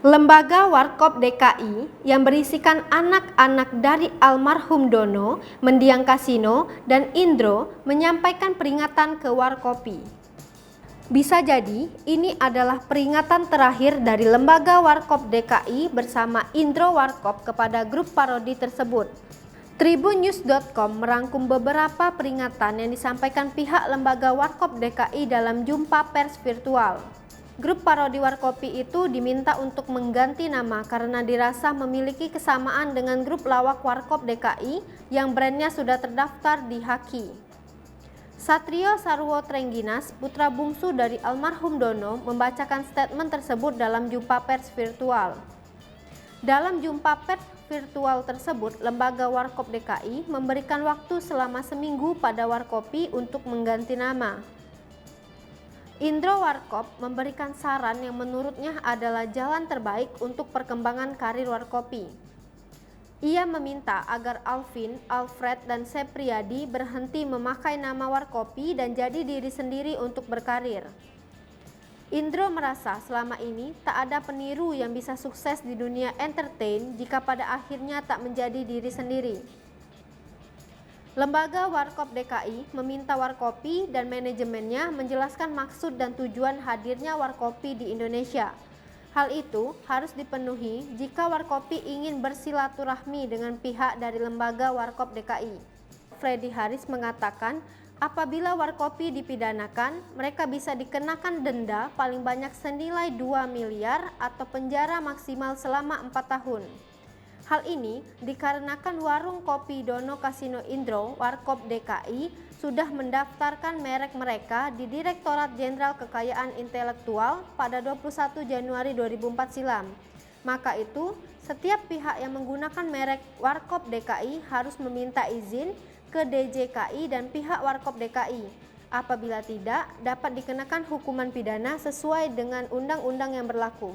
Lembaga Warkop DKI yang berisikan anak-anak dari almarhum Dono, mendiang Kasino, dan Indro menyampaikan peringatan ke Warkopi. Bisa jadi ini adalah peringatan terakhir dari Lembaga Warkop DKI bersama Indro Warkop kepada grup parodi tersebut. Tribunnews.com merangkum beberapa peringatan yang disampaikan pihak Lembaga Warkop DKI dalam jumpa pers virtual. Grup parodi Warkopi itu diminta untuk mengganti nama karena dirasa memiliki kesamaan dengan grup lawak Warkop DKI yang brandnya sudah terdaftar di Haki. Satrio Sarwo Trengginas, putra bungsu dari almarhum Dono, membacakan statement tersebut dalam jumpa pers virtual. Dalam jumpa pers virtual tersebut, Lembaga Warkop DKI memberikan waktu selama seminggu pada Warkopi untuk mengganti nama. Indro Warkop memberikan saran yang menurutnya adalah jalan terbaik untuk perkembangan karir Warkopi. Ia meminta agar Alvin, Alfred, dan Sepriyadi berhenti memakai nama Warkopi dan jadi diri sendiri untuk berkarir. Indro merasa selama ini tak ada peniru yang bisa sukses di dunia entertain jika pada akhirnya tak menjadi diri sendiri. Lembaga Warkop DKI meminta Warkopi dan manajemennya menjelaskan maksud dan tujuan hadirnya Warkopi di Indonesia. Hal itu harus dipenuhi jika Warkopi ingin bersilaturahmi dengan pihak dari Lembaga Warkop DKI. Freddy Haris mengatakan, apabila Warkopi dipidanakan, mereka bisa dikenakan denda paling banyak senilai 2 miliar atau penjara maksimal selama 4 tahun. Hal ini dikarenakan warung kopi Dono Kasino Indro Warkop DKI sudah mendaftarkan merek mereka di Direktorat Jenderal Kekayaan Intelektual pada 21 Januari 2004 silam. Maka itu, setiap pihak yang menggunakan merek Warkop DKI harus meminta izin ke DJKI dan pihak Warkop DKI. Apabila tidak, dapat dikenakan hukuman pidana sesuai dengan undang-undang yang berlaku.